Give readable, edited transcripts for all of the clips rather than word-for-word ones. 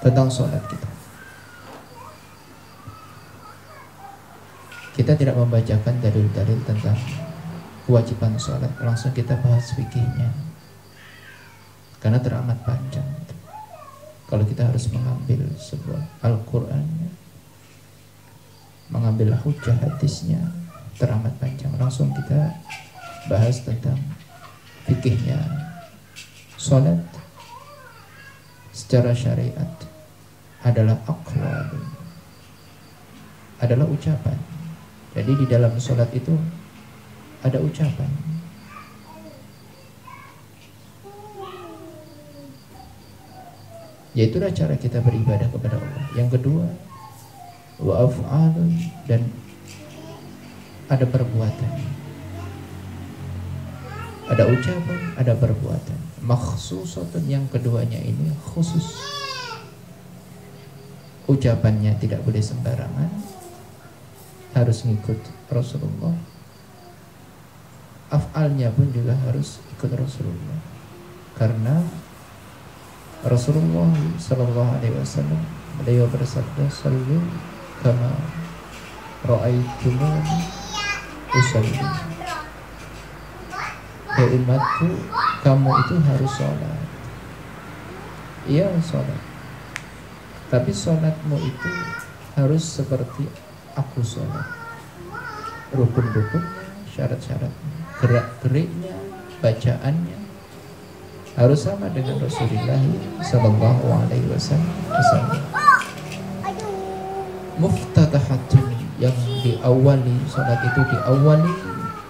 tentang sholat kita. Kita tidak membacakan dalil-dalil tentang kewajiban sholat, langsung kita bahas fikihnya, karena teramat panjang. Kalau kita harus mengambil sebuah Al-Quran, mengambil hujah hadisnya, teramat panjang. Langsung kita bahas tentang fikihnya. Sholat secara syariat adalah aqwal, adalah ucapan. Jadi di dalam sholat itu ada ucapan. Yaitulah cara kita beribadah kepada Allah. Yang kedua, wa af'alun, dan ada perbuatan. Ada ucapan, ada perbuatan. Makhsusatun, yang keduanya ini khusus. Ucapannya tidak boleh sembarangan, harus ngikut Rasulullah. Af'alnya pun juga harus ikut Rasulullah, karena Rasulullah sallallahu alaihi wasallam beliau bersabda, "Sallu kama ra'aitumuni usalli." Hai umatku, kamu itu harus sholat. Iya, sholat. Tapi sholatmu itu harus seperti aku sholat. Rukun-rukunnya, syarat-syaratnya, gerak-geriknya, bacaannya harus sama dengan Rasulullah sallallahu alaihi wasallam. Muftatahatun, yang diawali, sholat itu diawali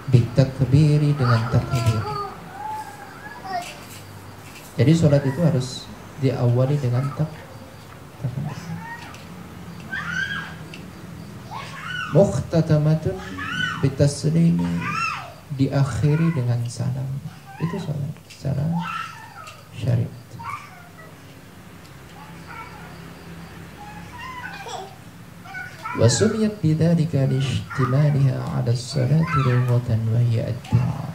bitakbiri, dengan takbir. Jadi sholat itu harus diawali dengan takbir. Muhtatamatun bitaslimi, diakhiri dengan salam. Itu sholat secara syariat. Wa sumiyat bidzalika liishtimaliha 'ala as-salati lughatan wa hiya ad-du'a.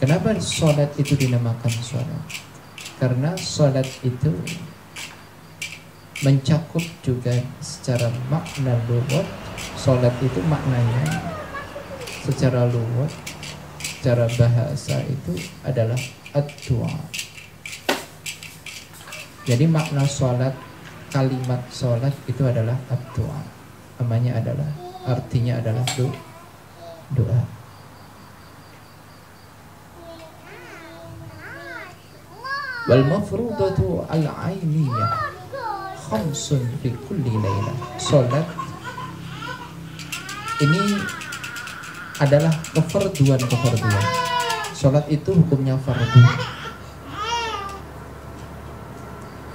Kenapa salat itu dinamakan salat? Karena salat itu mencakup juga secara makna lughat. Salat itu maknanya secara lughat, secara bahasa itu adalah ad-du'a. Jadi makna salat, kalimat salat itu adalah ad-du'a. Namanya adalah, artinya adalah doa. Wal mafrudatu al-ainiyah khamsun fi kulli lailah. Salat ini adalah kefarduan. Salat itu hukumnya fardu.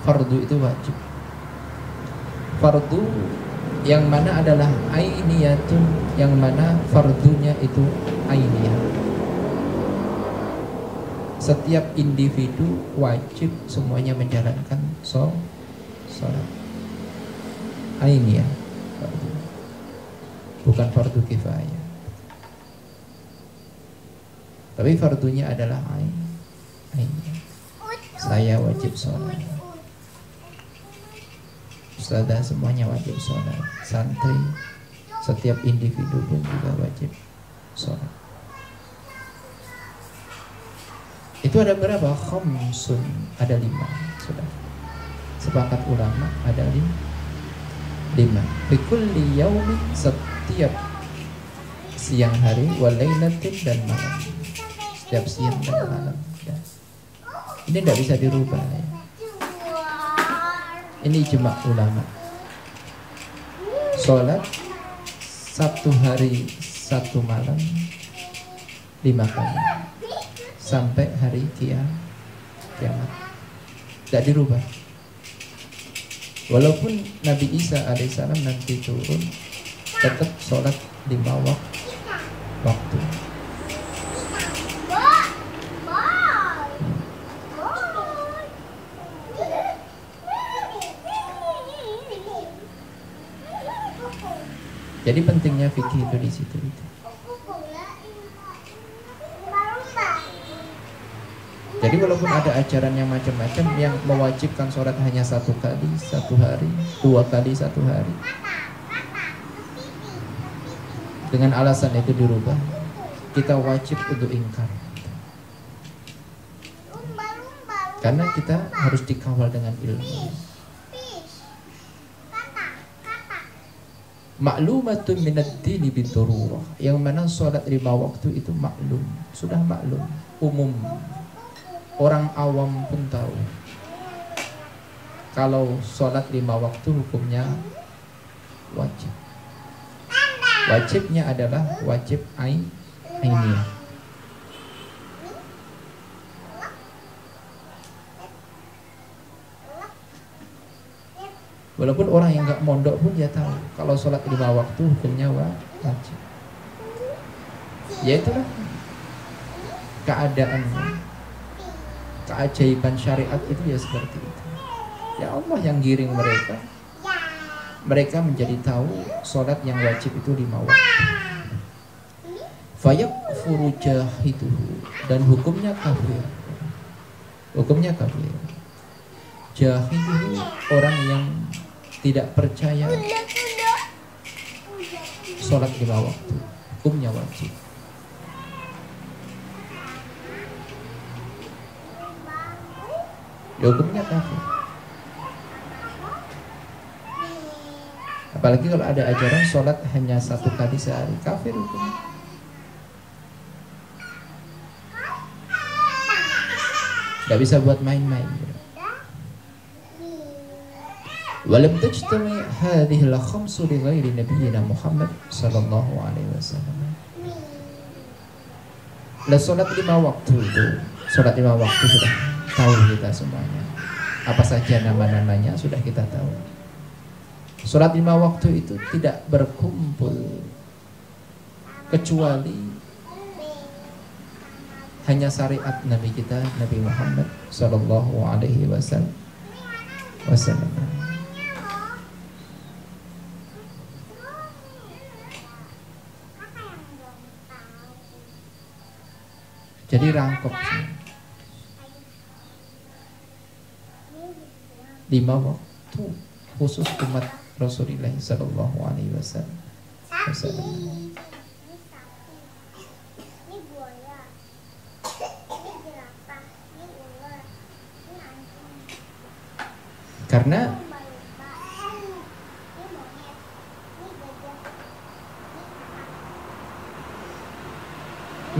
Fardu itu wajib. Fardu yang mana adalah ainiyatun, yang mana fardunya itu ainiyah. Setiap individu wajib semuanya menjalankan salat. Ainiyah, fardu. Bukan fardu kifayah. Tapi fardunya adalah ainiyah. Saya wajib salat. Ustazah semuanya wajib sholat. Santri, setiap individu pun juga wajib sholat. Itu ada berapa? Khamsun, ada 5. Sudah sepakat ulama, ada 5. Bikulli yaumin, setiap siang hari, walailatin, dan malam. Setiap siang dan malam. Ini tidak bisa dirubah ya. Ini ijma ulama. Sholat 1 hari 1 malam 5 kali sampai hari kiamat. Tidak dirubah. Walaupun Nabi Isa alaihissalam nanti turun, tetap sholat 5 waktu. Jadi pentingnya fikih itu di situ. Jadi walaupun ada ajaran yang macam-macam yang mewajibkan sholat hanya 1 kali 1 hari, 2 kali 1 hari, dengan alasan itu dirubah, kita wajib untuk ingkar. Karena kita harus dikawal dengan ilmu. Maklumatun minad dini bidururah, yang mana sholat 5 waktu itu maklum, sudah maklum, umum. Orang awam pun tahu kalau sholat 5 waktu hukumnya wajib. Wajibnya adalah wajib ainiyah. Walaupun orang yang nggak mondok pun dia tahu kalau sholat 5 waktu hukumnya wajib. Ya itulah keadaannya. Keajaiban syariat itu ya seperti itu. Ya Allah yang giring mereka. Mereka menjadi tahu sholat yang wajib itu 5 waktu. Fayakfuru jahiduhu, dan hukumnya kafir. Hukumnya kafir. Jahiduhu, orang yang tidak percaya sholat 5 waktu, hukumnya wajib. Hukumnya kafir. Apalagi kalau ada ajaran sholat hanya 1 kali sehari, kafir hukumnya. Tidak bisa buat main-main. Walam tajtami hadhihi al-khamsu li ghairi nabiyyina Muhammad sallallahu alaihi wasallam. Lah sholat 5 waktu itu, sholat 5 waktu sudah tahu kita semuanya. Apa saja nama-namanya sudah kita tahu. Sholat 5 waktu itu tidak berkumpul kecuali hanya syariat Nabi kita, Nabi Muhammad sallallahu alaihi wasallam. Jadi rangkep 5 waktu khusus umat Rasulullah sallallahu alaihi wasallam. Karena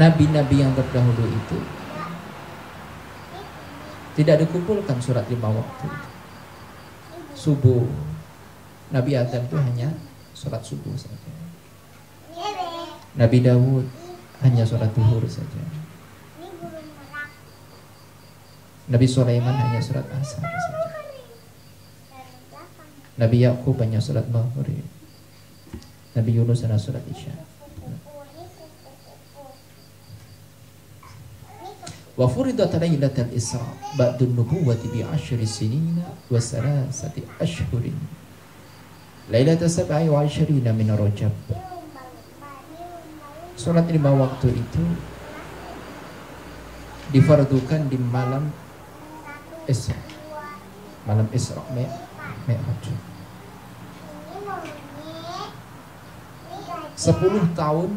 nabi-nabi yang terdahulu itu tidak dikumpulkan surat 5 waktu itu. Subuh, Nabi Adam itu hanya sholat subuh saja. Nabi Dawud hanya sholat duhur saja. Nabi Sulaiman hanya sholat asar saja. Nabi Yakub hanya sholat maghrib. Nabi Yunus hanya sholat isya. Wa furidat lailatul Isra ba'dun nubuwwati bi 10 sinina wa 3 ashhurin. Lailatul 27 min Rajab. Salat 5 waktu itu difardukan di malam Isra. Malam Isra Mi'raj. 10 tahun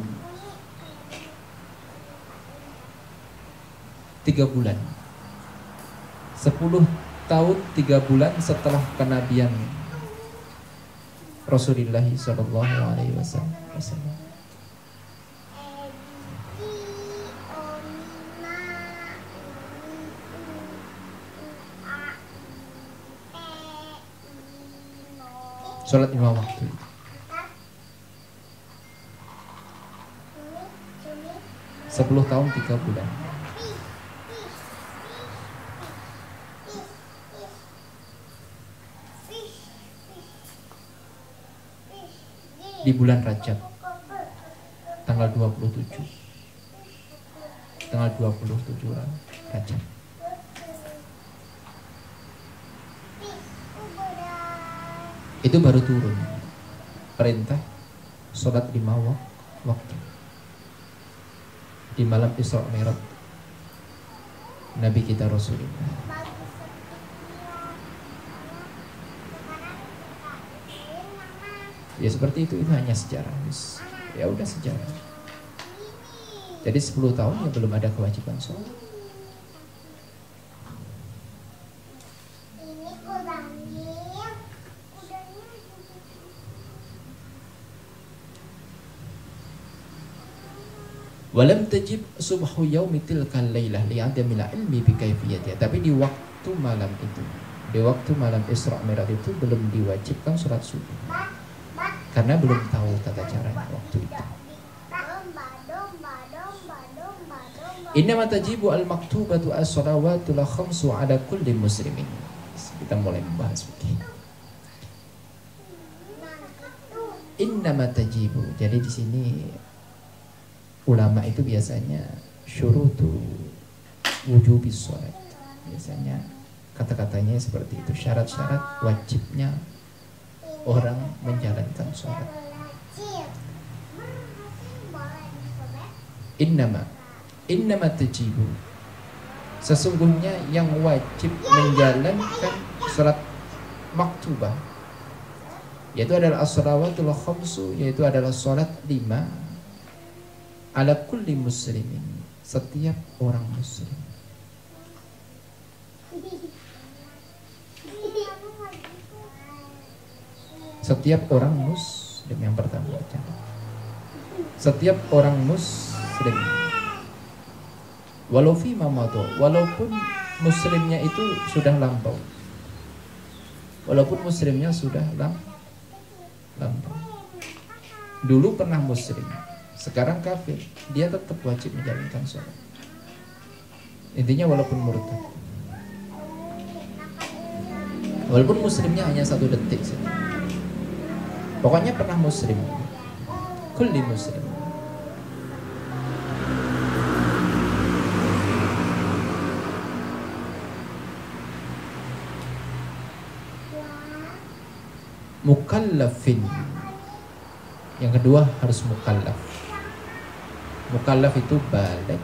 3 bulan. 10 tahun 3 bulan setelah kenabian Rasulullah sallallahu alaihi wasallam. Salat 5 waktu itu. 10 tahun 3 bulan. Di bulan Rajab tanggal 27 Rajab. Itu baru turun perintah sholat 5 waktu di malam Isra Mi'raj. Nabi kita Rasulullah. Ya seperti itu hanya sejarah. Ya udah sejarah. Jadi 10 tahun ya belum ada kewajiban sholat. Walam tajib subhu yaumi tilkal lailah li'adamil ilmi bi kaifiyatiha. Tapi di waktu malam itu, di waktu malam Isra Mi'raj itu belum diwajibkan sholat subuh. Karena belum tahu tata caranya waktu itu. Innama tajibu al-maktubatu as-salawatul khamsu ala kulli muslimin. Kita mulai membahas begini. Innama tajibu. Jadi di sini ulama itu biasanya syurutu wujubis sholat. Biasanya kata-katanya seperti itu, syarat-syarat wajibnya orang menjalankan sholat. Innama tajibu, sesungguhnya yang wajib menjalankan sholat maktubah, yaitu adalah as-salawatul khamsu, yaitu adalah sholat 5 ala kulli muslimin, setiap orang muslim. Setiap orang muslim, yang pertama baca. Setiap orang muslim. Walau fi mamado, walaupun muslimnya itu sudah lampau. Walaupun muslimnya sudah lampau. Dulu pernah muslim, sekarang kafir, dia tetap wajib menjalankan sholat. Intinya walaupun murtad, walaupun muslimnya hanya 1 detik saja. Pokoknya pernah muslim, kulli muslim. Mukallafin. Yang kedua harus mukallaf. Mukallaf itu balik,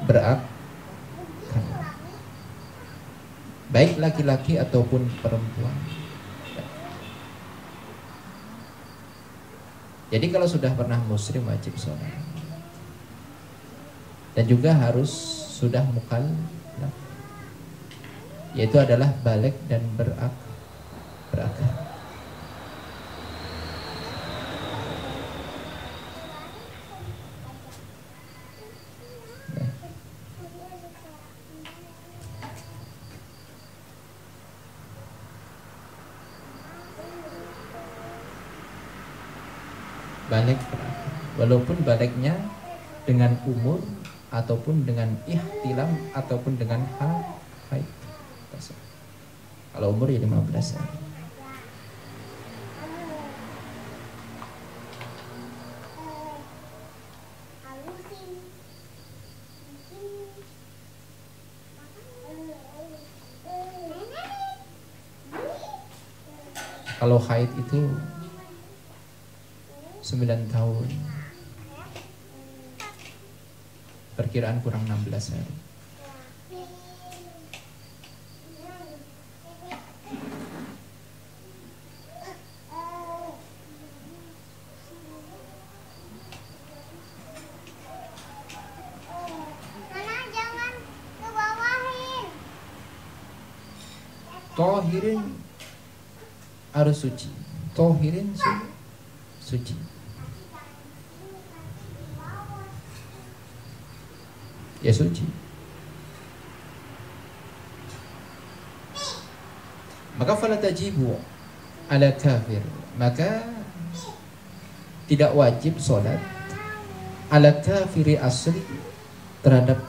berakal, baik laki-laki ataupun perempuan. Jadi kalau sudah pernah muslim wajib sholat. Dan juga harus sudah mukallaf, yaitu adalah balik dan berakal. Balik, walaupun baliknya dengan umur ataupun dengan ihtilam ataupun dengan haid. Kalau umur ya 15 hari. Kalau haid itu 9 tahun, perkiraan kurang 16 hari. Tohirin harus suci. Tohirin suci. Ya suci. Maka fala tajibu ala kafir, maka tidak wajib sholat ala kafiri asli, terhadap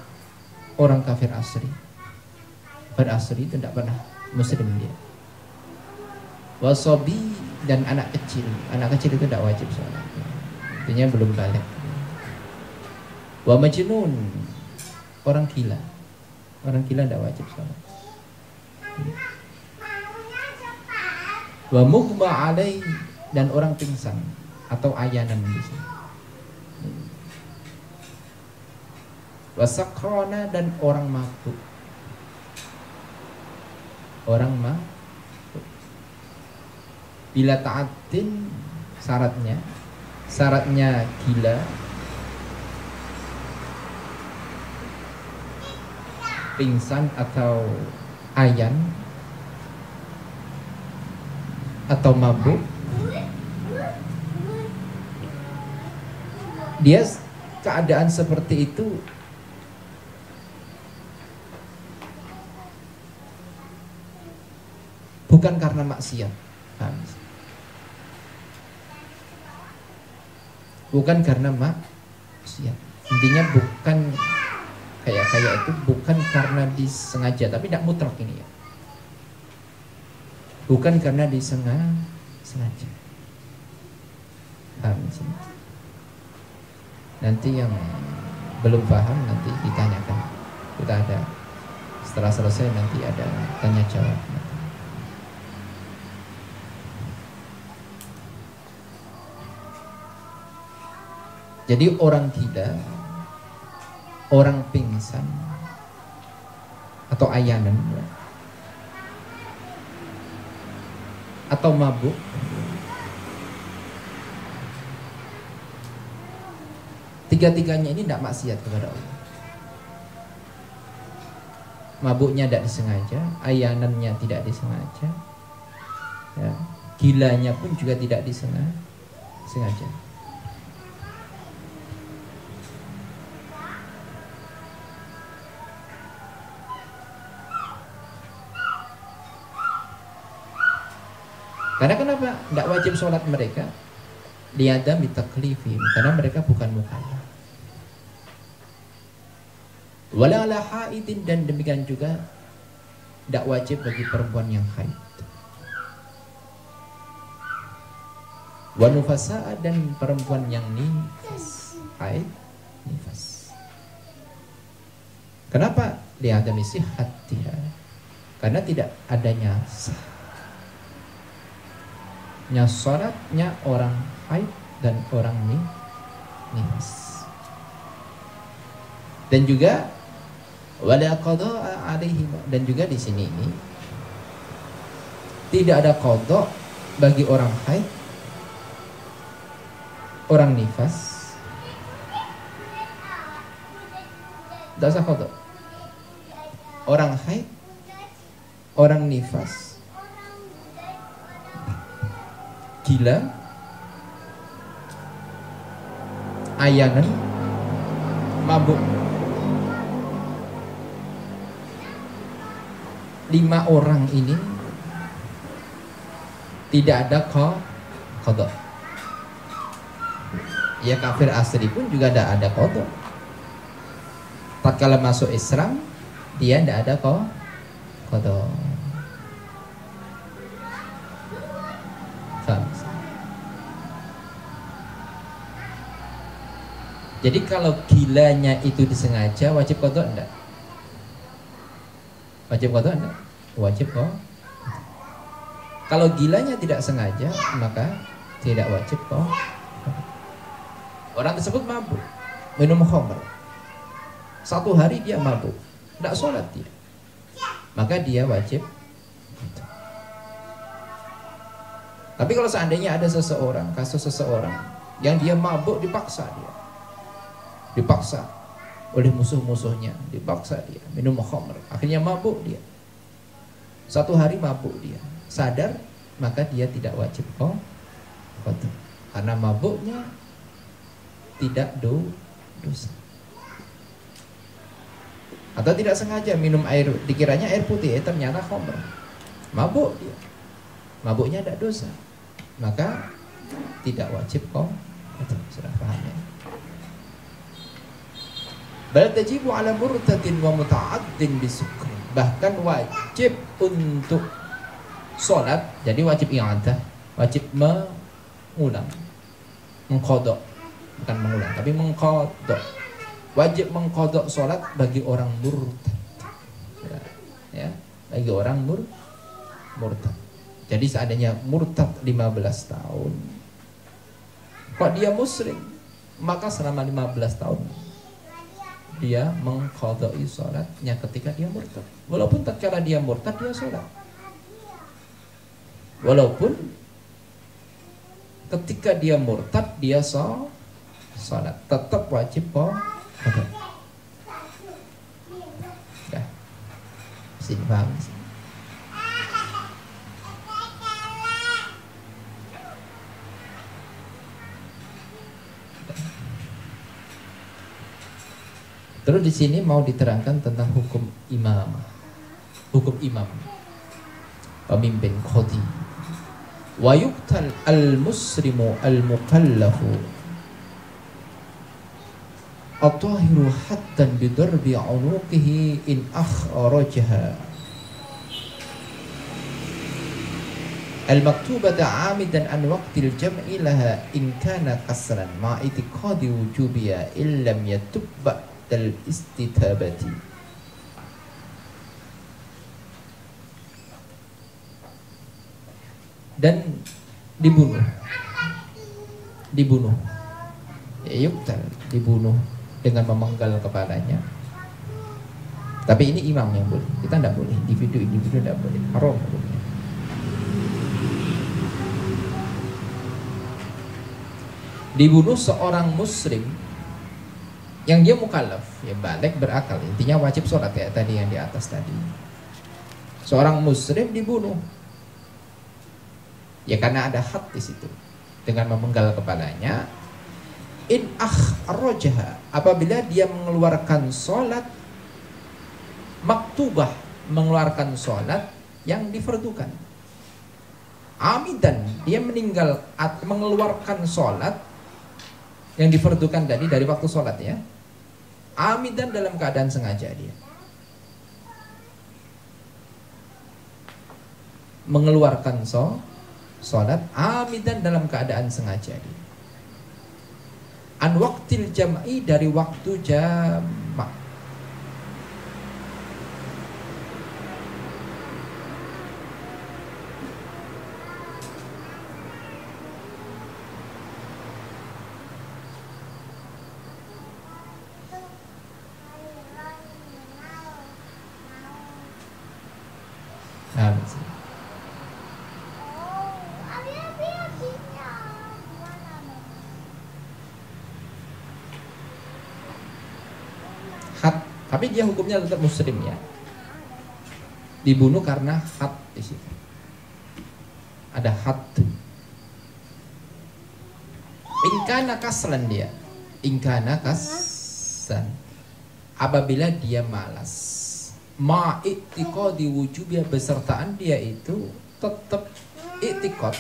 orang kafir asli. Pada asli itu tidak pernah muslim dia. Wasobi dan anak kecil. Anak kecil itu tidak wajib sholat, artinya belum balik. Wa majnun, orang gila. Orang gila tidak wajib sholat. Wa mughma alai, dan orang pingsan atau ayanan di sini. wasakrona, dan orang mabuk. Orang mabuk. Bila ta'atin syaratnya gila, pingsan atau ayan atau mabuk, dia keadaan seperti itu bukan karena maksiat, bukan karena maksiat. Intinya bukan kayak itu bukan karena disengaja, tapi tidak mutlak ini ya. Bukan karena disengaja. Paham sih? Nanti yang belum paham nanti ditanyakan. Kita ada setelah selesai nanti ada tanya jawab. Jadi orang gila, orang pingsan atau ayanan atau mabuk, tiga-tiganya ini tidak maksiat kepada Allah. Mabuknya tidak disengaja, ayanannya tidak disengaja, ya, gilanya pun juga tidak disengaja. Karena kenapa tidak wajib sholat mereka? Liadami taklifim, karena mereka bukan mukallaf. Wala ala haidin, dan demikian juga tidak wajib bagi perempuan yang haid. Wa nufasa, dan perempuan yang nifas, haid nifas. Kenapa? Liadami sihhatiha, karena tidak adanya sah sholatnya orang haid dan orang nifas. Dan juga wala qada alaihim, dan juga di sini ini tidak ada qada bagi orang haid, orang nifas. Tidak usah qada. Orang haid, orang nifas, gila, ayanan, mabuk, 5 orang ini tidak ada qada. Ya kafir asli pun juga tidak ada qada. Tatkala masuk Islam dia tidak ada qada. Jadi kalau gilanya itu disengaja, wajib qada enggak? Wajib qada enggak? Wajib qada. Kalau gilanya tidak sengaja, maka tidak wajib qada. Orang tersebut mabuk, minum khamr. 1 hari dia mabuk, tidak sholat dia, maka dia wajib. Tapi kalau seandainya ada kasus seseorang yang dia mabuk, dipaksa oleh musuh-musuhnya, dipaksa dia minum khamr, akhirnya mabuk dia, 1 hari mabuk dia, sadar, maka dia tidak wajib qada, karena mabuknya tidak dosa. Atau tidak sengaja minum air, dikiranya air putih, ternyata khamr, mabuk dia, mabuknya tidak dosa, maka tidak wajib qada. Sudah paham ya? Bal tajibu ala murtadin wa muta'addin bisukri, bahkan wajib untuk sholat. Jadi wajib i'adah, wajib mengulang, mengqadha, bukan mengulang tapi mengqadha. Wajib mengqadha sholat bagi orang murtad, ya, bagi orang murtad. Jadi seandainya murtad 15 tahun, kok dia muslim, maka selama 15 tahun dia mengqadai sholatnya ketika dia murtad. Walaupun tatkala dia murtad dia sholat. Walaupun ketika dia murtad dia sholat, tetap wajib qada. Ya. Sini paham sih. Terus di sini mau diterangkan tentang hukum imam, pemimpin qadhi. Wa yuqtal al-muslimu al-mukallafu at-tahiru haddan bidarbi unuqihi in akhrajaha al-maktubata 'amidan an waqtil jam'i laha in kana qasran ma itiqadi wujubiya illam yatub ba'dal istitabati. Dan dibunuh ya, yuktal, dibunuh dengan memenggal kepalanya. Tapi ini imam yang boleh, kita tidak boleh, individu tidak boleh, haram boleh. Dibunuh seorang muslim yang dia mukallaf, ya balik berakal, intinya wajib sholat kayak tadi yang di atas tadi. Seorang muslim dibunuh, ya karena ada had di situ, dengan memenggal kepalanya. In akhrajaha, apabila dia mengeluarkan sholat maktubah, mengeluarkan sholat yang difardukan. Amidan, dia mengeluarkan sholat yang difardukan tadi dari waktu sholat ya. Amidan dalam keadaan sengaja dia mengeluarkan sholat amidan dalam keadaan sengaja dia. An waqtil jam'i, dari waktu jamak. Tapi dia hukumnya tetap muslim ya. Dibunuh karena had di situ. Ada had. Ingkana kaslan dia. Ingkana kasan. Apabila dia malas. Ma'iktiqadi wujubnya, besertaan dia itu tetap iktiqad.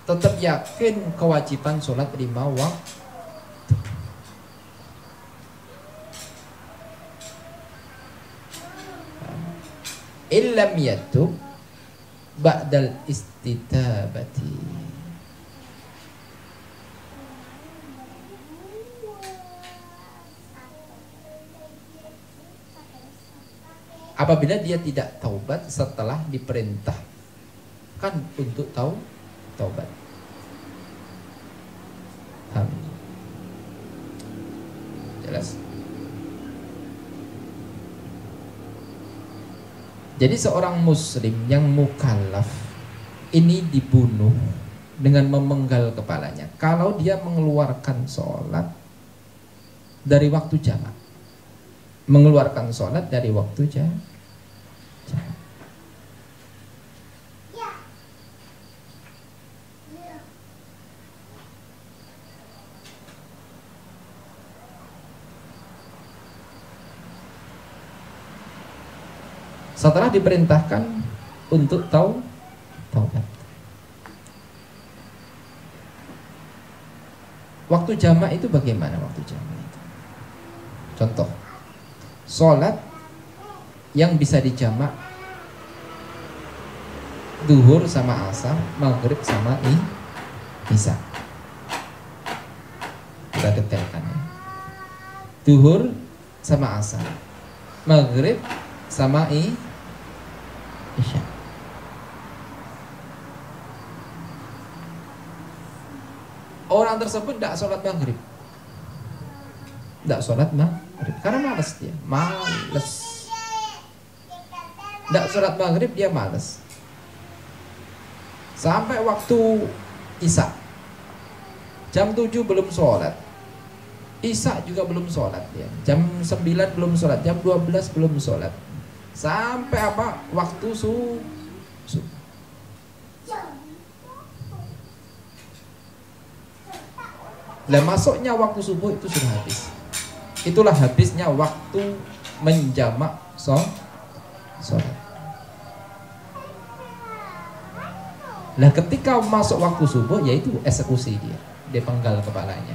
Tetap yakin kewajiban sholat 5 waktu. Illam yatub ba'dal istitabati, apabila dia tidak taubat setelah diperintahkan untuk taubat. Jelas? Jadi seorang muslim yang mukallaf ini dibunuh dengan memenggal kepalanya kalau dia mengeluarkan sholat dari waktu jamak. Mengeluarkan sholat dari waktu jamak. Setelah diperintahkan untuk taubat. Waktu jamak itu bagaimana waktu jamak itu? Contoh, sholat yang bisa dijamak duhur sama asar, maghrib sama isya. Kita detailkan ya. Duhur sama asar, maghrib sama isya. Orang tersebut tidak sholat maghrib, Tidak sholat maghrib karena malas dia, malas. Tidak sholat maghrib dia malas. Sampai waktu isya, jam 7 belum sholat, isya juga belum sholat dia. Jam 9 belum sholat, jam 12 belum sholat. Sampai apa? Waktu subuh. Lah masuknya waktu subuh itu sudah habis. Itulah habisnya waktu menjamak sholat. Nah ketika masuk waktu subuh, yaitu eksekusi dia penggal kepalanya.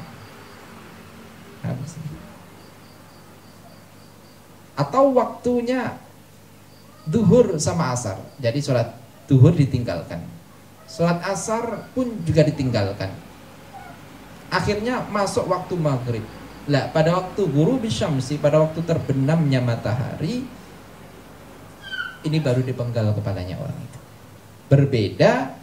Habis. Atau waktunya duhur sama asar, jadi sholat duhur ditinggalkan, sholat asar pun juga ditinggalkan. Akhirnya masuk waktu maghrib. Lah pada waktu ghurubi syamsi, pada waktu terbenamnya matahari, ini baru dipenggal kepalanya orang itu. Berbeda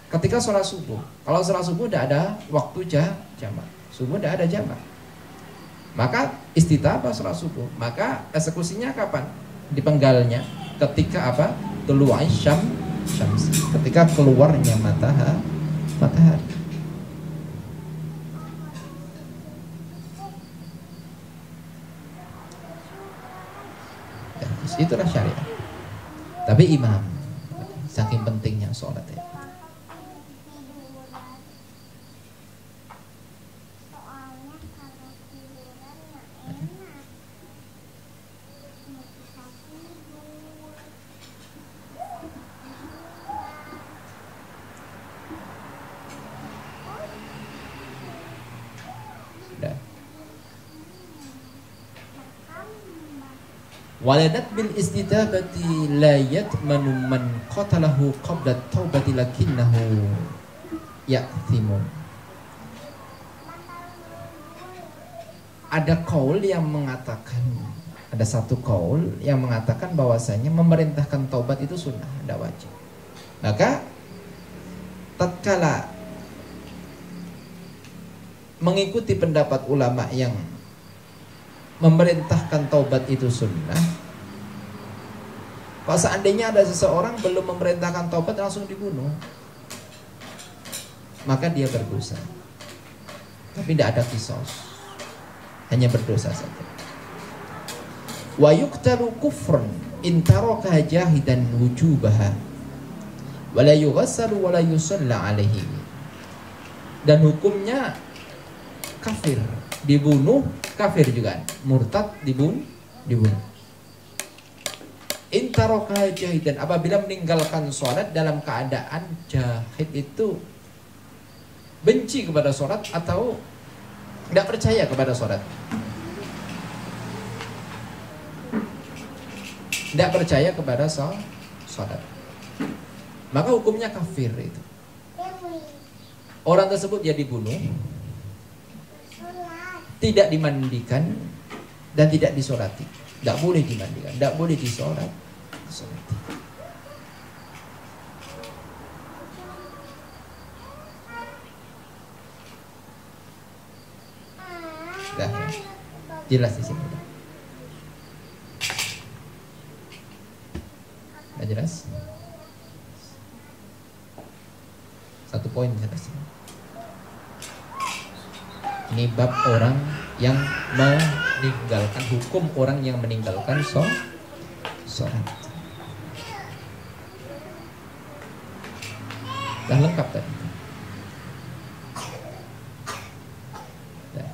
ketika sholat subuh. Kalau sholat subuh tidak ada waktu jamak, subuh tidak ada jamak, maka istitabah sholat subuh. Maka eksekusinya kapan? Dipenggalnya ketika apa? Tulu'ai syamsi, ketika keluarnya matahari. Itulah syariat. Tapi imam, saking pentingnya sholat ya. Waladat bil istidabati la yatmanu man qatalahu qabla taubati lakinnahu ya'thimu. Ada kaul yang mengatakan, ada satu kaul yang mengatakan bahwasanya memerintahkan taubat itu sunnah, tidak wajib. Maka tatkala mengikuti pendapat ulama yang memerintahkan taubat itu sunnah, kalau seandainya ada seseorang belum memerintahkan taubat langsung dibunuh, maka dia berdosa. Tapi tidak ada kisos, hanya berdosa saja. Wa yuqtalu kufrun in taraka jahidan wujubaha wa la yughassalu wa la yusalla alaihi. Dan hukumnya kafir, dibunuh, kafir juga, murtad dibunuh. Intaroka jahidan, apabila meninggalkan sholat dalam keadaan jahid itu benci kepada sholat atau tidak percaya kepada sholat, tidak percaya kepada sholat, maka hukumnya kafir itu. Orang tersebut ya dibunuh, tidak dimandikan dan tidak disolati. Tidak boleh dimandikan, tidak boleh disolati. Dah, ya. Jelas di sini. Dah jelas. Satu poin jelas. Ini bab orang yang meninggalkan, hukum orang yang meninggalkan sholat. Dah lengkap tadi. Dah.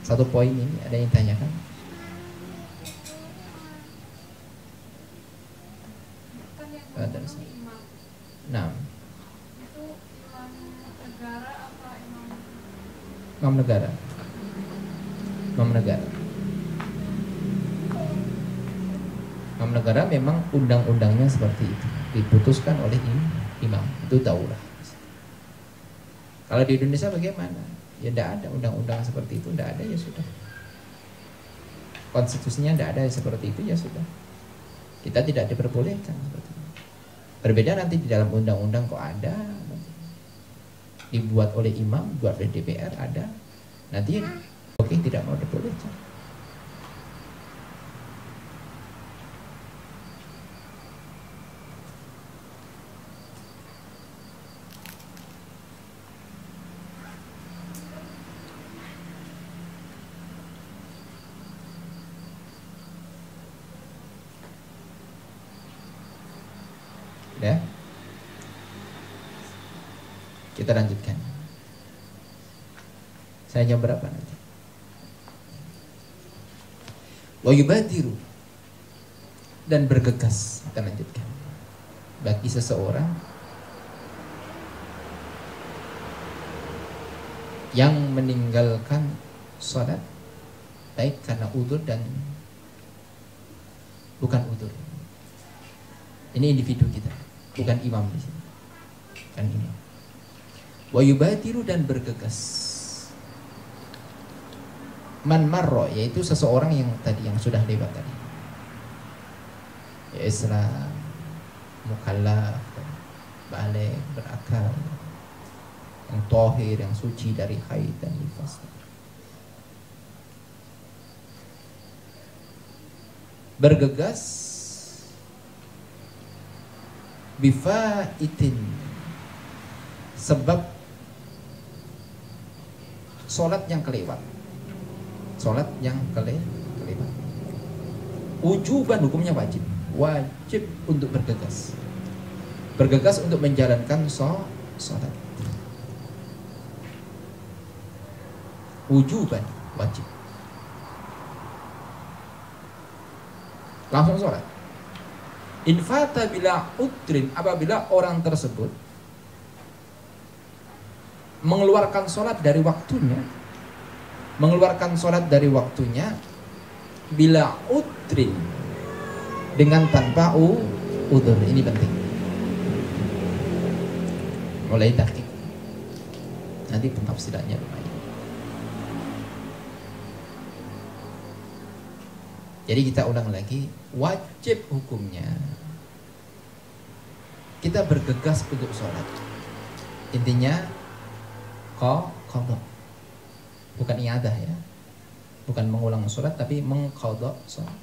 Satu poin ini ada yang tanyakan? Ada. Nah. Imam negara. Imam negara memang undang-undangnya seperti itu, diputuskan oleh imam, itu daulah. Kalau di Indonesia bagaimana? Ya tidak ada undang-undang seperti itu, tidak ada, ya sudah. Konstitusinya tidak ada seperti itu, ya sudah. Kita tidak diperbolehkan seperti itu. Berbeda nanti di dalam undang-undang kok ada, dibuat oleh imam, dibuat oleh DPR ada, Nanti oke, tidak mau dibolehkan. Ya, kita lanjutkan. Saya jam berapa nanti? Wa yubadiru, dan bergegas. Kita lanjutkan. Bagi seseorang yang meninggalkan sholat baik karena udzur dan bukan udzur. Ini individu kita, bukan imam di sini. Kan ini. Wa yubadiru, dan bergegas. Man marro, yaitu seseorang yang tadi, yang sudah lewat tadi. Ya, Islam, mukallaf, balik, berakal, yang tohir, yang suci dari haid dan nifas. Bergegas bifaitin, sebab sholat yang kelewat. Sholat yang kelewat. Wujuban, hukumnya wajib. Wajib untuk bergegas. Bergegas untuk menjalankan sholat. Wujuban, wajib. Langsung sholat. Infata bila udrin, apabila orang tersebut mengeluarkan sholat dari waktunya, bila udrin, dengan tanpa udzur. Ini penting. Mulai dakik, nanti penafsirannya lumayan. Jadi kita ulang lagi, wajib hukumnya kita bergegas untuk sholat. Intinya qadha, bukan iadah ya, bukan mengulang sholat, tapi mengqadha sholat.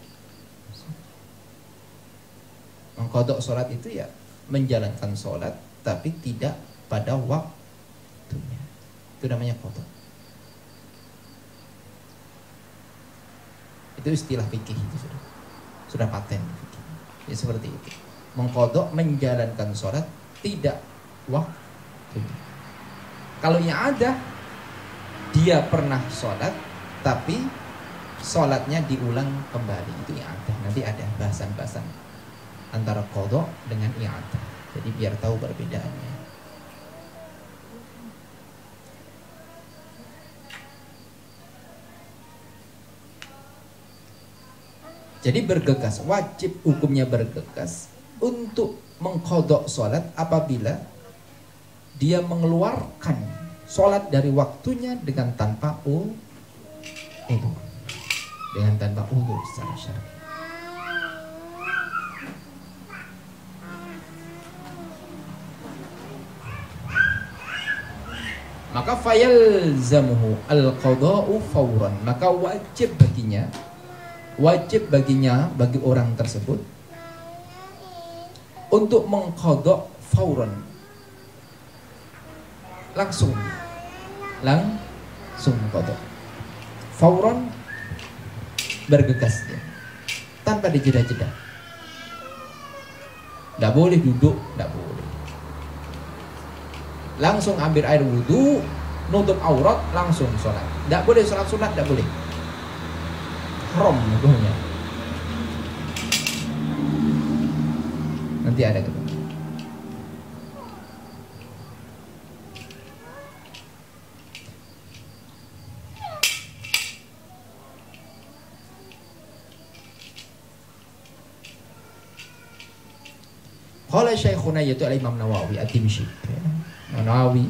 Mengqadha sholat itu ya menjalankan sholat tapi tidak pada waktunya. Itu namanya qadha. Itu istilah fikih, itu sudah paten fikih. Ya seperti itu. Mengqadha, menjalankan sholat tidak waktunya. Kalau yang ada, dia pernah sholat tapi sholatnya diulang kembali, itu yang ada. Nanti ada bahasan-bahasan antara qadha dengan i'adah. Jadi biar tahu perbedaannya. Jadi bergegas, wajib hukumnya bergegas untuk mengqadha sholat apabila dia mengeluarkan sholat dari waktunya dengan tanpa udzur, dengan tanpa udzur secara syar'i. Maka fayalzamuhu al-qadha'u fawran, maka wajib baginya bagi orang tersebut untuk mengqadha fawran, langsung qadha. Fawran, bergegas dia, tanpa dijeda-jeda. Tidak boleh duduk, tidak boleh. Langsung ambil air wudhu, nutup aurat, langsung sholat. Tidak boleh sholat sunat, tidak boleh. Haram hukumnya. Nanti ada gitu. Qala Syekhuna, yaitu Imam Nawawi Ad-Dimsyq. Nawawi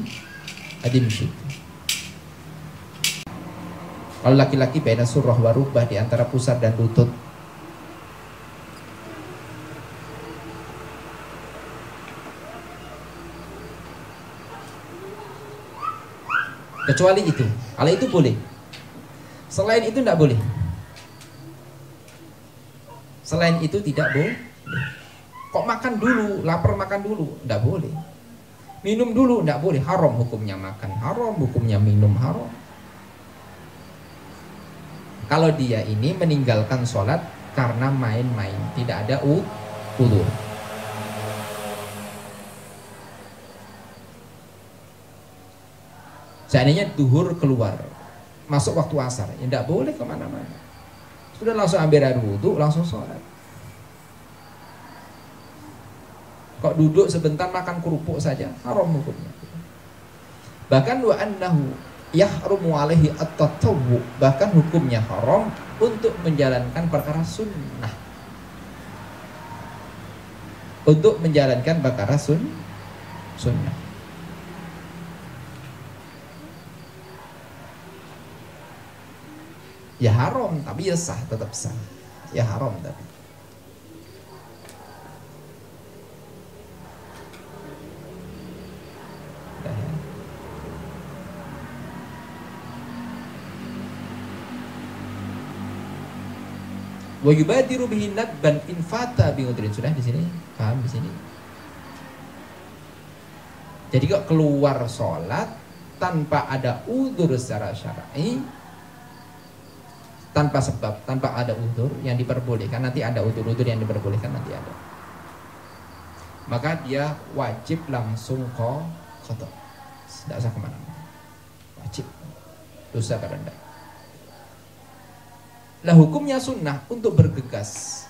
Ad-Dimsyq. Kalau laki-laki baina surrah wa rukbah, di antara pusar dan lutut. Kecuali itu. Kalau itu boleh. Selain itu tidak boleh. Selain itu tidak boleh. Kok makan dulu, lapar makan dulu, tidak boleh. Minum dulu, tidak boleh. Haram hukumnya makan, haram hukumnya minum, haram. Kalau dia ini meninggalkan sholat karena main-main, tidak ada udzur. Seandainya duhur keluar, masuk waktu asar, ya tidak boleh kemana-mana. Sudah langsung ambil air wudhu, langsung sholat. Kok duduk sebentar makan kerupuk saja, haram hukumnya. Bahkan wa annahu yahrumu alaihi at-tatawwu, bahkan hukumnya haram untuk menjalankan perkara sunnah. Untuk menjalankan perkara sunnah. Ya haram, tapi ya sah, tetap sah. Ya haram tapi. Wa yubadiru bihi nadban in fata bi udrin. Sudah di sini? Paham di sini? Jadi kok keluar sholat tanpa ada udzur secara syar'i, tanpa sebab, tanpa ada udzur yang diperbolehkan, nanti ada udzur-udzur yang diperbolehkan, nanti ada, maka dia wajib langsung qada. Tidak usah kemana-mana, wajib, dosa karena. Lah hukumnya sunnah untuk bergegas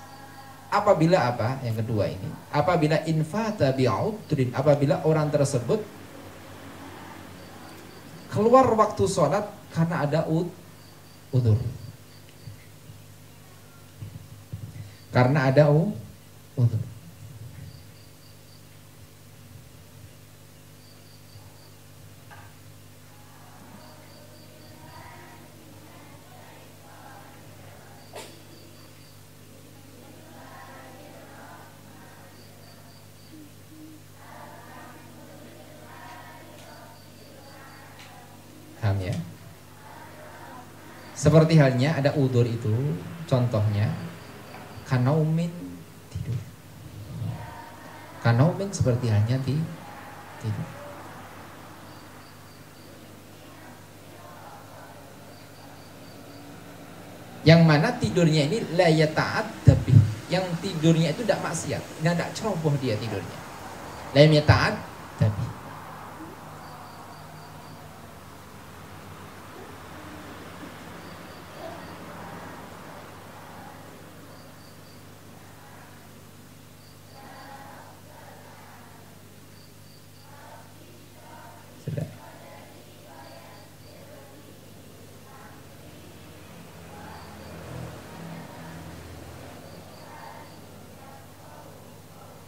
apabila apa? Yang kedua ini, apabila infata bi'udrin, apabila orang tersebut keluar waktu sholat karena ada udzur. Karena ada udzur. Paham ya? Seperti halnya ada udzur itu, contohnya kanaumin, tidur. Kanaumin seperti halnya tidur. Yang mana tidurnya ini la yata'adda bih, yang tidurnya itu tidak maksiat, tidak ceroboh dia tidurnya. La yata'adda bih.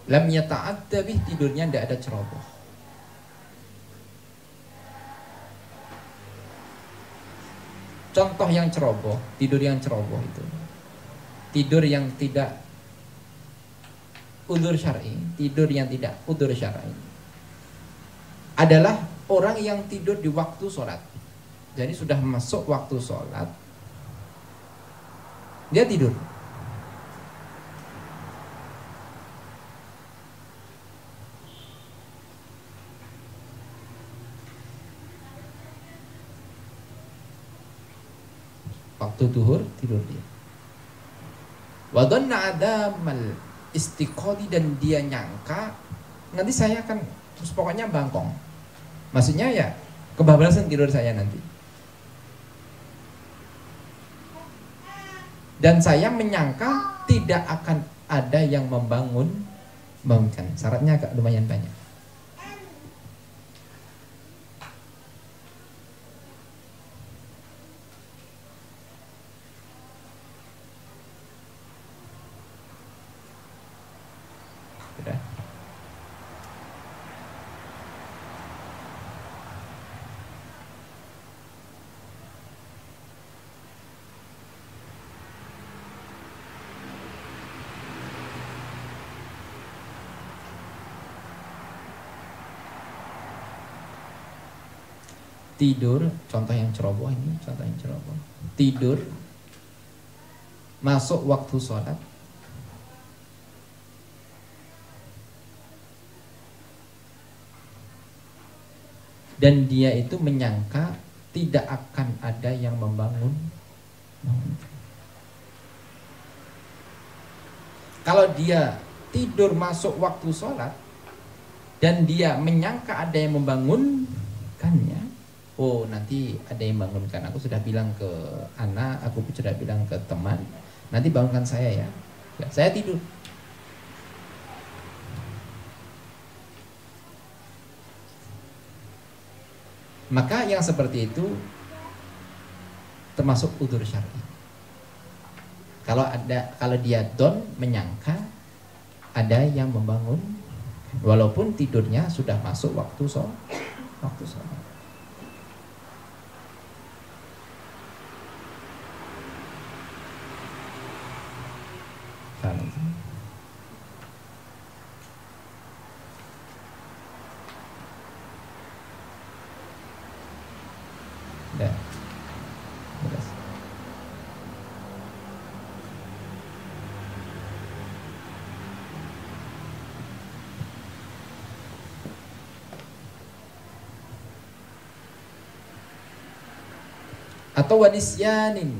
Lam yata'adda bih, tidurnya tidak ada ceroboh. Contoh yang ceroboh, tidur yang ceroboh itu tidur yang tidak udzur syar'i, tidur yang tidak udzur syar'i adalah orang yang tidur di waktu sholat. Jadi sudah masuk waktu sholat, dia tidur. Waktu duhur tidur dia. Wa dhanna adamal istiqodi, dan dia nyangka nanti saya akan terus pokoknya bangkong. Maksudnya ya kebablasan tidur saya nanti. Dan saya menyangka tidak akan ada yang membangunkan. Syaratnya agak lumayan banyak. Sudah. tidur, contoh yang ceroboh ini, contoh yang ceroboh. Tidur, masuk waktu sholat, dan dia itu menyangka tidak akan ada yang membangun. Kalau dia tidur masuk waktu sholat dan dia menyangka ada yang membangunkannya, oh nanti ada yang bangunkan. Aku sudah bilang ke anak, aku sudah bilang ke teman, nanti bangunkan saya ya. Ya, saya tidur. Maka yang seperti itu termasuk udzur syar'i. Kalau dia menyangka ada yang membangun, walaupun tidurnya sudah masuk waktu sholat. Atau wanisyanin,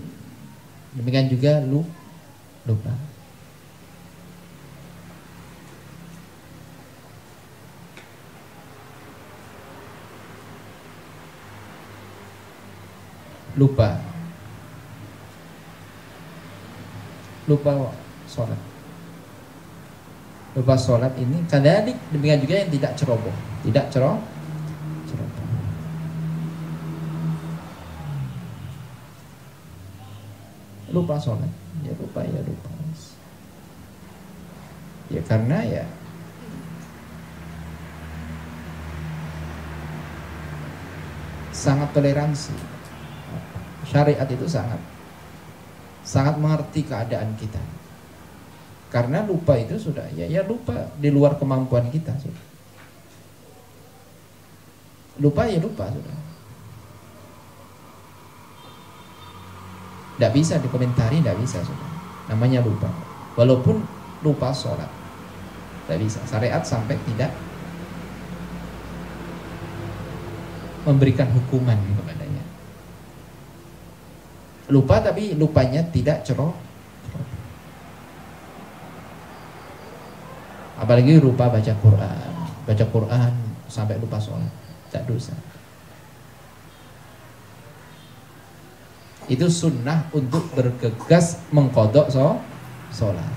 demikian juga lupa. Lupa sholat. Lupa sholat ini kadang demikian juga yang tidak ceroboh, ceroboh. Lupa sholat, ya lupa. Ya karena ya sangat toleransi. Syariat itu sangat mengerti keadaan kita. Karena lupa itu sudah ya lupa di luar kemampuan kita sudah. Lupa sudah. Tidak bisa dikomentari, tidak bisa sudah. Namanya lupa. Walaupun lupa sholat, tidak bisa. Syariat sampai tidak memberikan hukuman kepadanya. Lupa tapi lupanya tidak ceroboh. Apalagi lupa baca Quran sampai lupa sholat, tidak dosa. Itu sunnah untuk bergegas mengkodok sholat.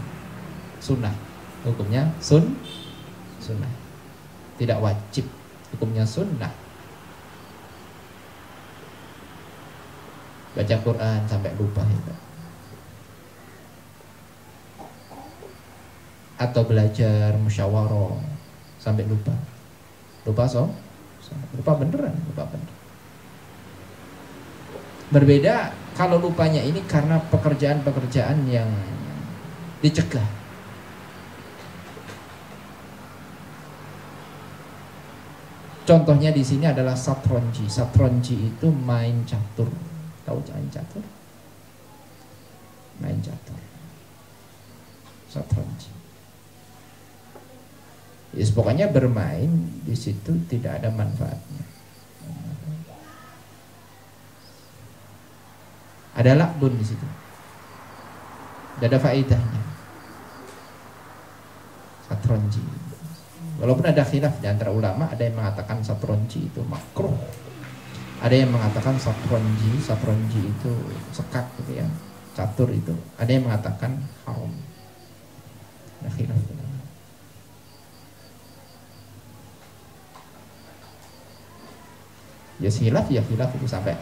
Sunnah, hukumnya sunnah. Tidak wajib, hukumnya sunnah. Baca Quran sampai lupa itu. Atau belajar musyawarah sampai lupa. Lupa beneran. Berbeda kalau lupanya ini karena pekerjaan-pekerjaan yang dicegah. Contohnya di sini adalah satronji. Satronji itu main catur. Tahu main catur? Main catur. Satronji. Yes, pokoknya bermain di situ tidak ada manfaatnya. Ada lakbun di situ. Tidak ada faedahnya. Satronji. Walaupun ada khilaf di antara ulama, ada yang mengatakan satronji itu makruh. Ada yang mengatakan satronji itu sekak gitu ya. Catur itu. Ada yang mengatakan haram. Ada khilaf. Ya khilaf itu sampai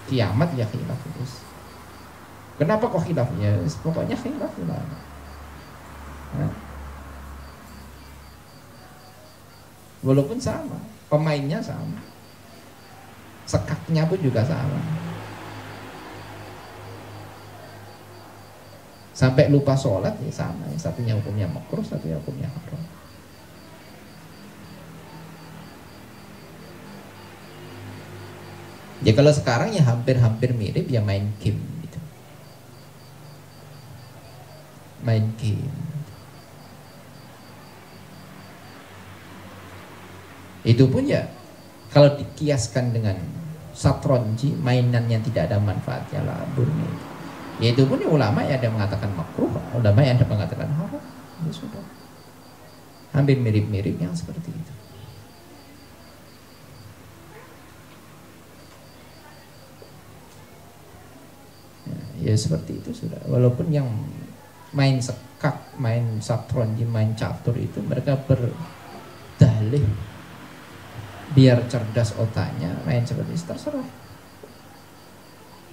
kiamat ya khilaf terus. Kenapa kok khilafnya? Pokoknya khilaf lah. Nah. Walaupun sama, pemainnya sama, sekaknya pun juga sama. Sampai lupa sholat ya sama. Satunya hukumnya makruh, satunya hukumnya haram. Ya kalau sekarang ya hampir-hampir mirip ya main game gitu. Main game. Itu pun ya kalau dikiaskan dengan satronji, mainan yang tidak ada manfaatnya laburnya. Ya itu pun ya ulama ya ada mengatakan makruh, ulama yang ada mengatakan haram. Ya sudah. Hampir mirip-mirip yang seperti itu. Ya seperti itu sudah. Walaupun yang main sekak, main satronji, main catur itu mereka berdalih biar cerdas otaknya, main seperti itu terserah.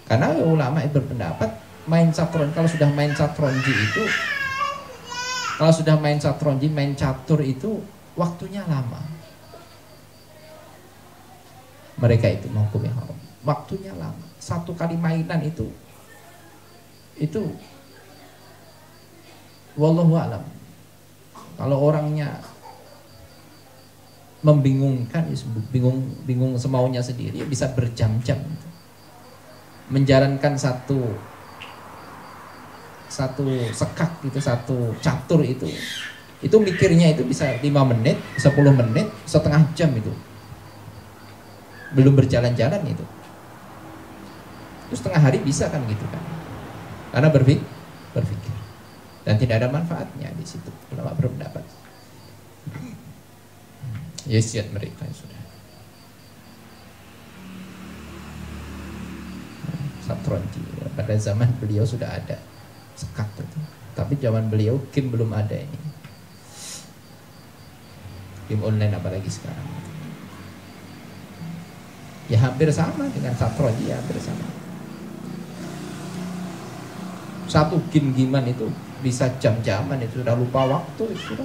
Karena ulama itu berpendapat main satronji, kalau sudah main satronji itu, kalau sudah main satronji, main catur itu waktunya lama. Mereka itu menghukum yang haram. Waktunya lama. Satu kali mainan itu wallahu alam. Kalau orangnya membingungkan, bingung semaunya sendiri, bisa berjam-jam menjalankan satu sekak itu, satu catur itu mikirnya itu bisa 5 menit, 10 menit, setengah jam itu. Belum berjalan-jalan itu. Terus setengah hari bisa kan gitu kan. Karena berpikir dan tidak ada manfaatnya di situ. Ulama berpendapat. Ya siat mereka sudah. Satronji pada zaman beliau sudah ada sekak itu. Tapi zaman beliau game belum ada ini. Game online apalagi sekarang. Ya hampir sama dengan satronji, ya hampir sama. Satu game-giman itu bisa jam-jaman, itu sudah lupa waktu, itu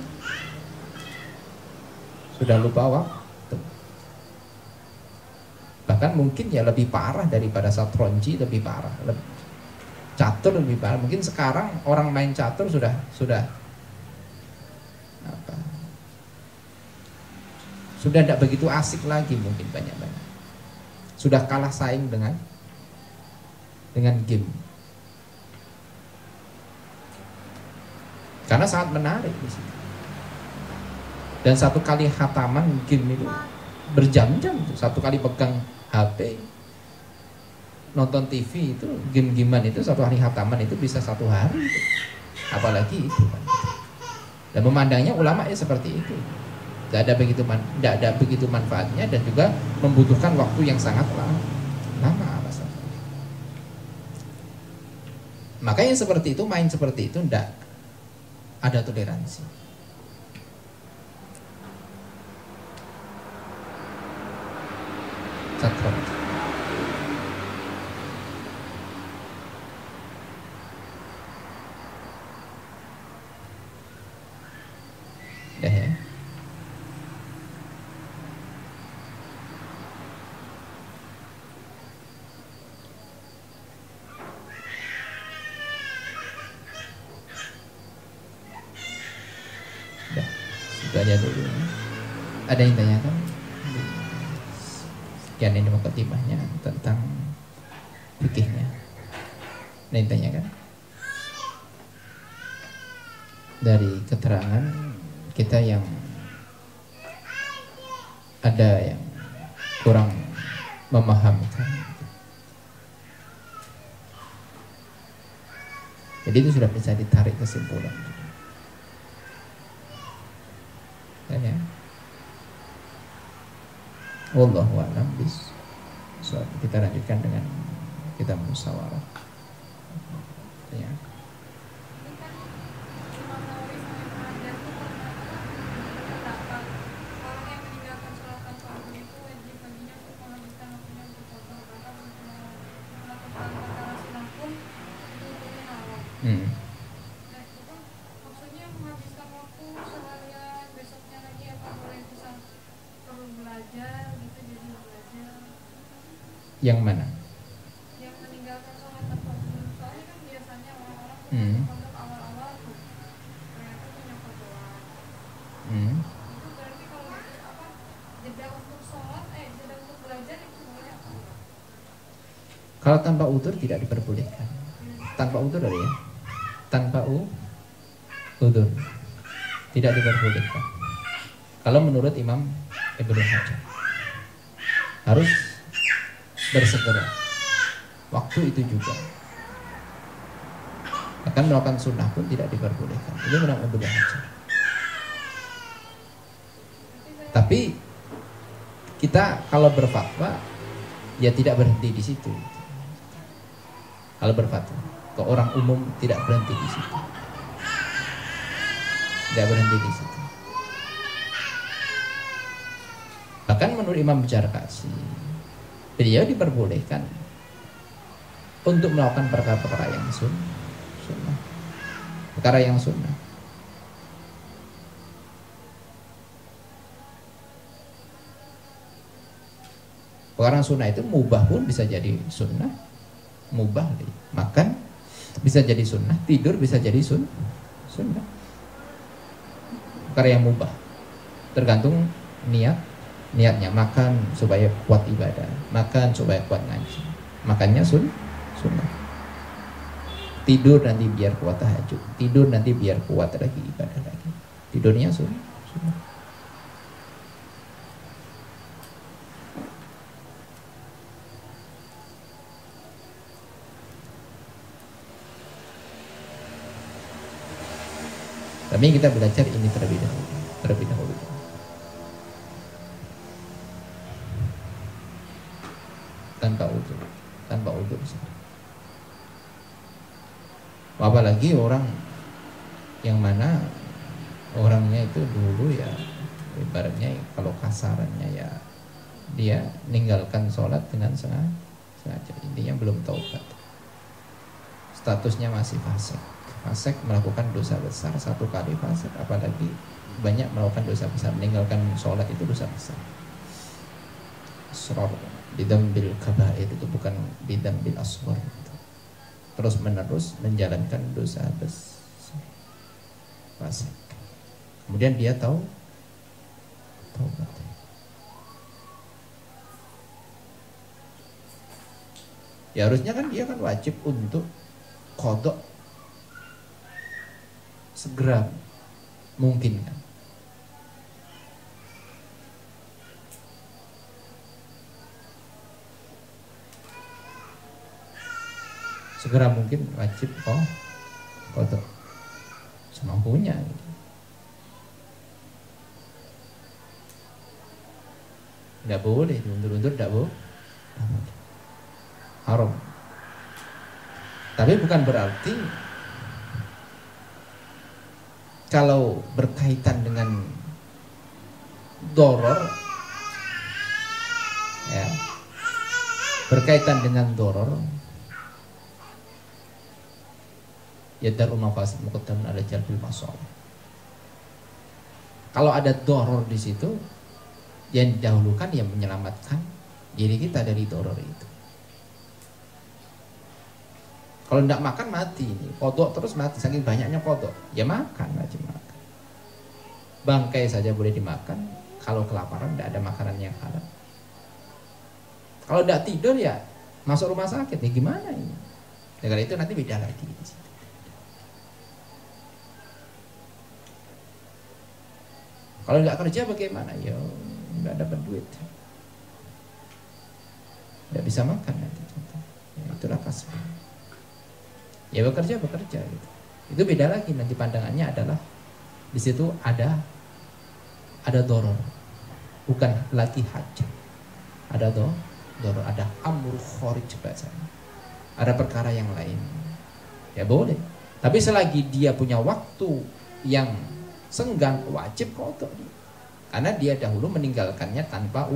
sudah lupa waktu. Bahkan mungkin ya lebih parah daripada satronji, lebih parah, catur lebih parah. Mungkin sekarang orang main catur sudah tidak begitu asik lagi, mungkin banyak sudah kalah saing dengan game. Karena sangat menarik di situ. Dan satu kali khataman game itu berjam-jam. Satu kali pegang HP, nonton TV itu, game-gamean itu satu hari khataman itu bisa 1 hari itu. Apalagi itu kan. Dan memandangnya ulama ya seperti itu. Tidak ada begitu manfaatnya dan juga membutuhkan waktu yang sangat lama. Makanya seperti itu, main seperti itu tidak ada toleransi. Satronji. Ya. Itu aja dulu. Ada yang tanyakan? Sekian ini mukadimahnya tentang fikihnya. Ada yang tanyakan? Dari keterangan kita yang ada yang kurang memahamkan. Jadi itu sudah bisa ditarik kesimpulan. Ya. Wallahu a'lam bis. So, kita lanjutkan dengan kita musyawarah. Ya. Yang mana? Yang meninggalkan sholat tanpa wudhu. Soalnya kan biasanya orang-orang untuk awal-awal tuh ternyata punya kotoran. Itu berarti kalau jeda untuk sholat, jeda untuk belajar itu boleh apa enggak? Kalau tanpa udzur tidak diperbolehkan. Tanpa udzur ya. Tanpa udzur tidak diperbolehkan. Kalau menurut Imam Ibnu Hajar harus bersegera. Waktu itu juga. Bahkan melakukan sunnah pun tidak diperbolehkan. Ini menurut Ibnu Hajar. Tapi kita kalau berfatwa ya tidak berhenti di situ. Kalau berfatwa ke orang umum tidak berhenti di situ. Tidak berhenti di situ. Bahkan menurut Imam Jarqasi, beliau diperbolehkan untuk melakukan perkara-perkara yang sunnah. Perkara yang sunnah. Perkara sunnah itu mubah pun bisa jadi sunnah. Mubah, makan bisa jadi sunnah, tidur bisa jadi sunnah. Perkara yang mubah. Tergantung niatnya. Makan supaya kuat ibadah, makan supaya kuat ngaji, makannya sunnah. Tidur nanti biar kuat tahajud, tidur nanti biar kuat lagi ibadah lagi, tidurnya sunnah. Tapi kita belajar ini terlebih dahulu. Tanpa udzur. Apalagi orang yang mana orangnya itu dulu ya ibaratnya kalau kasarannya ya dia meninggalkan sholat dengan sengaja, intinya belum taubat, statusnya masih fasik melakukan dosa besar, satu kali fasik, apalagi banyak melakukan dosa besar, meninggalkan sholat itu dosa besar. Asrar bidambil kabair itu bukan bidambil asghar. Terus menerus menjalankan dosa besar, fasik. Kemudian dia taubat. Ya harusnya kan dia kan wajib untuk qadha segera mungkin kan. Segera mungkin wajib qadha semampunya gitu. Tidak boleh diundur-undur, tidak boleh. Haram. Tapi bukan berarti kalau berkaitan dengan doror, ya, berkaitan dengan doror, ya darul mafasid muqaddamun ala jalbil masalih. Kalau ada doror di situ, yang didahulukan yang menyelamatkan diri kita dari doror itu. Kalau tidak makan mati, kodok terus mati, saking banyaknya kodok, ya makan aja makan. Bangkai saja boleh dimakan, kalau kelaparan tidak ada makanan yang halal. Kalau tidak tidur ya masuk rumah sakit, ya gimana ini? Dengan itu nanti beda lagi. Kalau tidak kerja bagaimana? Ya tidak dapat duit, tidak bisa makan nanti. Ya, itulah kasih. Ya bekerja gitu. Itu beda lagi, nanti pandangannya adalah di situ ada doror, bukan lagi hajat. Ada doror, ada amrul kharij bahasanya. Ada perkara yang lain. Ya boleh. Tapi selagi dia punya waktu yang senggang, wajib qadha. Karena dia dahulu meninggalkannya tanpa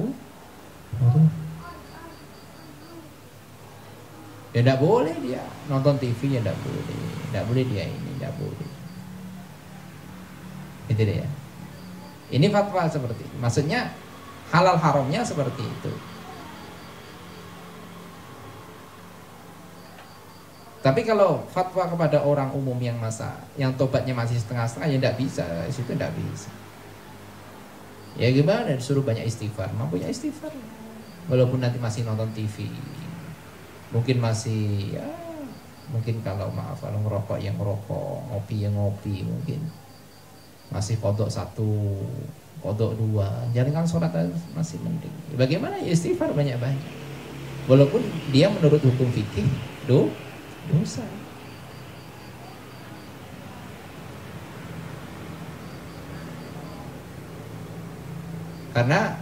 ya tidak boleh dia nonton TV, ya tidak boleh dia ini, tidak boleh. Itu dia. Ini fatwa seperti itu. Maksudnya halal haramnya seperti itu. Tapi kalau fatwa kepada orang umum yang tobatnya masih setengah-setengah, ya tidak bisa, situ tidak bisa. Ya gimana, disuruh banyak istighfar, mampunya istighfar walaupun nanti masih nonton TV. Mungkin masih ya, mungkin kalau maaf kalau ngerokok yang ngerokok, ngopi yang ngopi, mungkin masih kodok 1, kodok 2, jaringan sholat masih mending. Bagaimana ya istighfar banyak-banyak, walaupun dia menurut hukum fikih dosa. Karena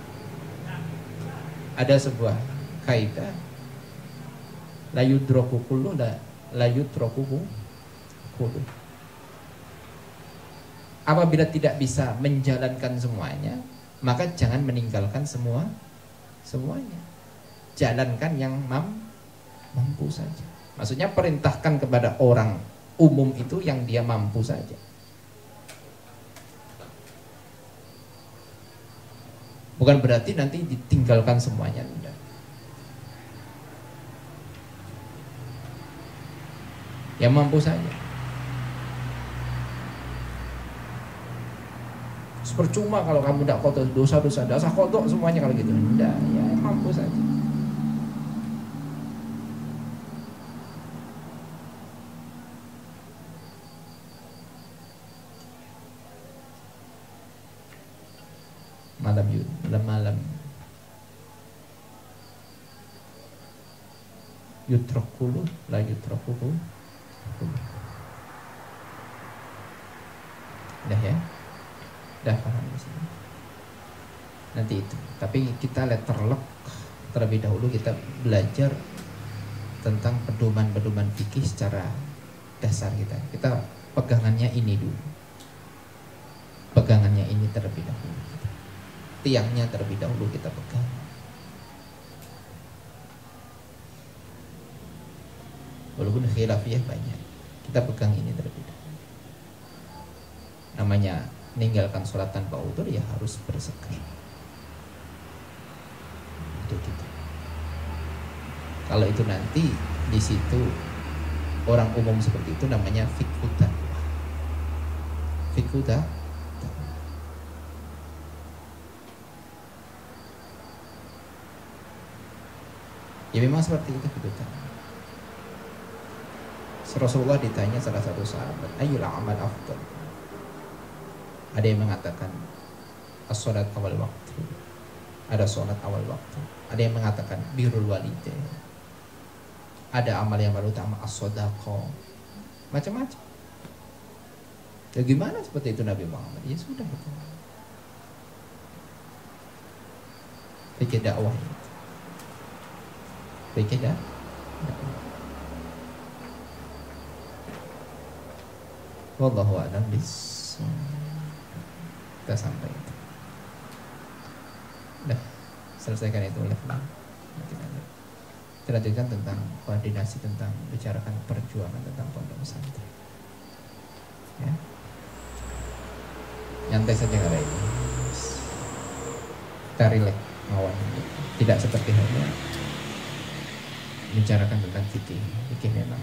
ada sebuah kaidah la yudraku kullu la yudraku kullu. Apabila tidak bisa menjalankan semuanya, maka jangan meninggalkan semuanya. Jalankan yang mampu saja. Maksudnya perintahkan kepada orang umum itu yang dia mampu saja. Bukan berarti nanti ditinggalkan semuanya, tidak. Yang mampu saja. Percuma kalau kamu tidak kotor, dosa-dosa, tidak usah kotor semuanya kalau gitu. Tidak, ya mampu saja. Malam yutrakulu la yutrakulu. Dah ya, dah paham di sini. Nanti itu. Tapi kita letterlock terlebih dahulu, kita belajar tentang pedoman-pedoman fikih secara dasar kita. Kita pegangannya ini dulu. Pegangannya ini terlebih dahulu. Tiangnya terlebih dahulu kita pegang. Walaupun khilafiyah banyak, kita pegang ini terlebih dahulu. Namanya meninggalkan sholat tanpa udzur ya harus bersegera. Itu kita. Kalau itu nanti di situ orang umum seperti itu namanya fiqhut taqwa. Fiqhut taqwa. Ya memang seperti itu kita. Rasulullah ditanya salah satu sahabat, ayyul a'mal afdal? Ada yang mengatakan as-salat awal waktu. Ada salat awal waktu. Ada yang mengatakan birrul walidain. Ada amal yang paling utama as-shadaqah. Macam-macam. Ya gimana seperti itu Nabi Muhammad? Ya sudah itu. Fikih dakwah itu. Fikih dakwah. Wallahu a'lam bishawab. Kita sampai itu. Udah selesaikan itu level. Kita lanjutkan tentang koordinasi, tentang bicarakan perjuangan tentang pondok pesantren. Ya. Nyantai saja kali ini. Kita relax mawon. Tidak seperti halnya bicarakan tentang fikih. Fikih memang